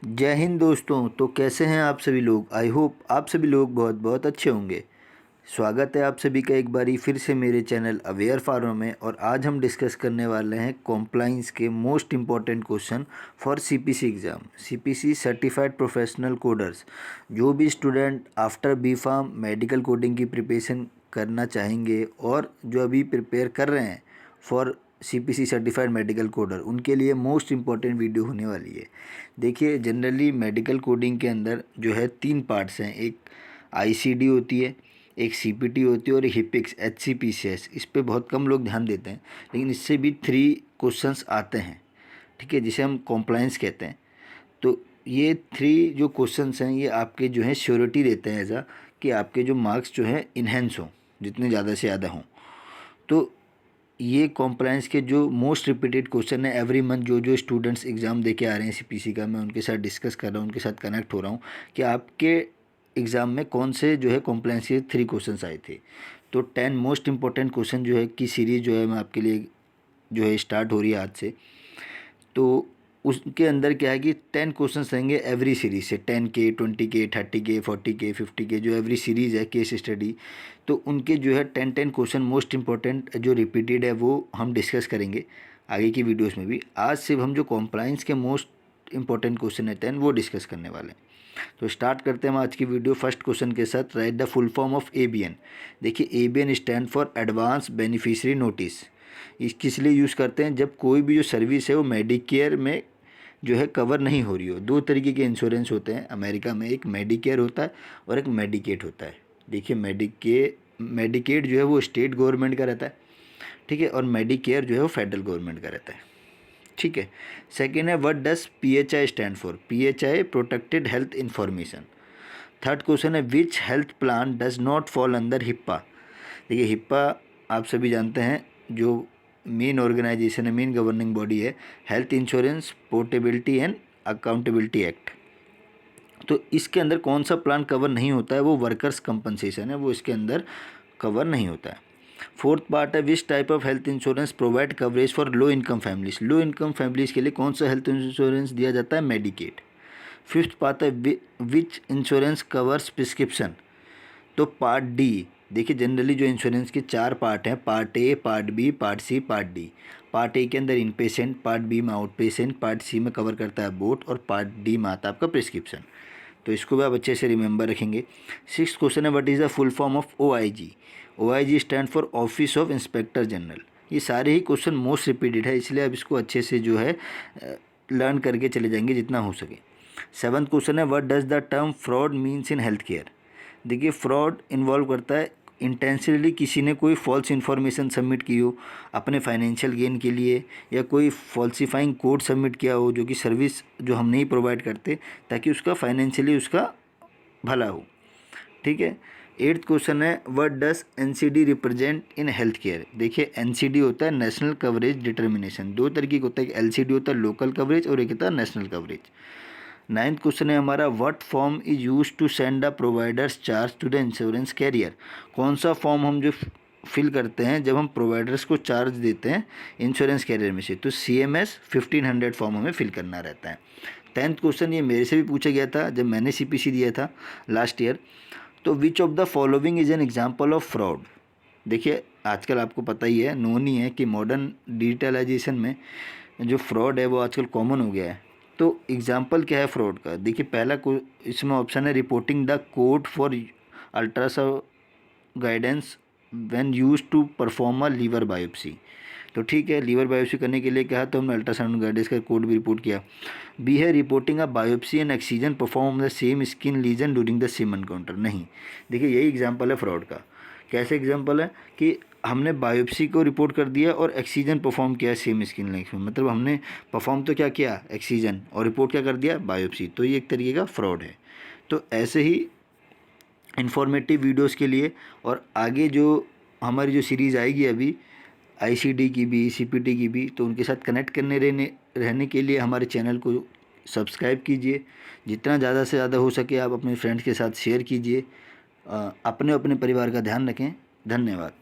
जय हिंद दोस्तों। तो कैसे हैं आप सभी लोग। आई होप आप सभी लोग बहुत बहुत अच्छे होंगे। स्वागत है आप सभी का एक बारी फिर से मेरे चैनल अवेयर फार्मर में। और आज हम डिस्कस करने वाले हैं कॉम्प्लाइंस के most important question for CPC exam, CPC certified professional coders. जो भी student after B pharm medical coding की प्रिपरेशन करना चाहेंगे और जो अभी प्रिपेयर कर रहे हैं for CPC certified medical coder, उनके लिए मोस्ट इम्पॉर्टेंट वीडियो होने वाली है। देखिए, जनरली मेडिकल कोडिंग के अंदर जो है 3 पार्ट्स हैं। एक आईसीडी होती है, एक सीपीटी होती है और एक हिपिक्स एचसीपीसीएस। इस पे बहुत कम लोग ध्यान देते हैं, लेकिन इससे भी 3 क्वेश्चंस आते हैं, ठीक है, जिसे हम कॉम्प्लायंस कहते हैं। तो ये 3 जो क्वेश्चंस हैं ये आपके जो है श्योरिटी देते हैं ऐसा कि आपके जो मार्क्स जो है इन्हेंस हों, जितने ज़्यादा से ज़्यादा हों। तो ये कॉम्प्लायंस के जो मोस्ट रिपीटेड क्वेश्चन है एवरी मंथ, जो जो स्टूडेंट्स एग्ज़ाम दे के आ रहे हैं सीपीसी का, मैं उनके साथ डिस्कस कर रहा हूँ, उनके साथ कनेक्ट हो रहा हूँ कि आपके एग्ज़ाम में कौन से जो है कॉम्प्लायंस के 3 क्वेश्चंस आए थे। तो 10 मोस्ट इंपॉर्टेंट क्वेश्चन जो है की सीरीज़ जो है मैं आपके लिए जो है स्टार्ट हो रही है आज से। तो उसके अंदर क्या है कि 10 क्वेश्चंस रहेंगे एवरी सीरीज़ से, 10K 20K 30K 40K 50K जो एवरी सीरीज़ है केस स्टडी। तो उनके जो है 10 क्वेश्चन मोस्ट इंपॉर्टेंट जो रिपीटेड है वो हम डिस्कस करेंगे आगे की वीडियोस में भी। आज सिर्फ हम जो कॉम्प्लायंस के मोस्ट इंपॉर्टेंट क्वेश्चन है 10 वो डिस्कस करने वाले हैं। तो स्टार्ट करते हैं हम आज की वीडियो फर्स्ट क्वेश्चन के साथ। Write the full form of ABN. देखिए, ABN stand for advance beneficiary notice. इस किस लिए यूज़ करते हैं, जब कोई भी जो सर्विस है वो मेडिकेयर में जो है कवर नहीं हो रही हो। 2 तरीके के इंश्योरेंस होते हैं अमेरिका में, एक मेडिकेयर होता है और एक मेडिकेड होता है। देखिए, मेडिकेड जो है वो स्टेट गवर्नमेंट का रहता है, ठीक है, और मेडिकेयर जो है वो फेडरल गवर्नमेंट का रहता है, ठीक है। सेकेंड है what does PHI stand for. PHI protected health information. Third question है which health plan does not fall under HIPAA. देखिए, हिप्पा आप सभी जानते हैं जो मेन ऑर्गेनाइजेशन है, मेन गवर्निंग बॉडी है, health insurance portability and accountability act. तो इसके अंदर कौन सा प्लान कवर नहीं होता है, वो वर्कर्स कंपनसेशन है, वो इसके अंदर कवर नहीं होता है। फोर्थ पार्ट है which type of health insurance provide coverage for low income families. Low income families के लिए कौन सा हेल्थ इंश्योरेंस दिया जाता है, मेडिकेड। फिफ्थ पार्ट है विच इंश्योरेंस कवर्स प्रिस्क्रिप्शन। तो पार्ट डी। देखिए, जनरली जो इंश्योरेंस के 4 पार्ट हैं, part A, part B, part C, part D. Part A के अंदर इन पेशेंट, पार्ट बी में आउट पेशेंट, पार्ट सी में कवर करता है बोट और पार्ट डी में आता है आपका प्रिस्क्रिप्शन। तो इसको भी आप अच्छे से रिमेंबर रखेंगे। 6th क्वेश्चन है what is the full form of OIG. OIG stand for office of inspector general. ये सारे ही क्वेश्चन मोस्ट रिपीटेड है, इसलिए आप इसको अच्छे से जो है लर्न करके चले जाएंगे जितना हो सके। 7th क्वेश्चन है what does the term fraud means in health care. देखिए, फ्रॉड इन्वॉल्व करता है इंटेंशनली किसी ने कोई फॉल्स इन्फॉर्मेशन सबमिट की हो अपने फाइनेंशियल गेन के लिए, या कोई फॉल्सिफाइंग कोड सबमिट किया हो जो कि सर्विस जो हम नहीं प्रोवाइड करते, ताकि उसका फाइनेंशियली उसका भला हो, ठीक है। 8th क्वेश्चन है what does NCD represent in health care. देखिए, एनसीडी होता है नेशनल कवरेज डिटर्मिनेशन। 2 तरीके का होता है, एक एलसीडी होता है लोकल कवरेज और एक होता है नेशनल कवरेज। 9th क्वेश्चन है हमारा what form is use to send the providers charge to the insurance carrier. कौन सा फॉर्म हम जो फिल करते हैं जब हम प्रोवाइडर्स को चार्ज देते हैं इंश्योरेंस कैरियर में से, तो CMS 1500 फॉर्म हमें फिल करना रहता है। 10th क्वेश्चन ये मेरे से भी पूछा गया था जब मैंने CPC दिया था लास्ट ईयर। तो which of the following is an example of fraud. देखिए, आजकल आपको पता ही है, नोन ही है कि मॉडर्न डिजिटलाइजेशन में जो फ्रॉड है वो आजकल कॉमन हो गया है। तो एग्जाम्पल क्या है फ्रॉड का। देखिए, पहला को इसमें ऑप्शन है reporting the code for ultrasound guidance when used to perform a liver biopsy. तो ठीक है, लीवर बायोप्सी करने के लिए कहा तो हमने अल्ट्रासाउंड गाइडेंस का कोड भी रिपोर्ट किया। बी है reporting a biopsy and excision perform the same skin lesion during the same encounter. नहीं, देखिए यही एग्जाम्पल है फ्रॉड का। कैसे एग्जाम्पल है कि हमने बायोप्सी को रिपोर्ट कर दिया और एक्सीजन परफॉर्म किया सेम स्किन लाइक में, मतलब हमने परफॉर्म तो क्या किया एक्सीजन और रिपोर्ट क्या कर दिया बायोप्सी। तो ये एक तरीके का फ्रॉड है। तो ऐसे ही इंफॉर्मेटिव वीडियोस के लिए और आगे जो हमारी जो सीरीज़ आएगी अभी आईसीडी की भी सीपीटी की भी, तो उनके साथ कनेक्ट करने रहने के लिए हमारे चैनल को सब्सक्राइब कीजिए। जितना ज़्यादा से ज़्यादा हो सके आप अपने फ्रेंड्स के साथ शेयर कीजिए। अपने अपने परिवार का ध्यान रखें। धन्यवाद।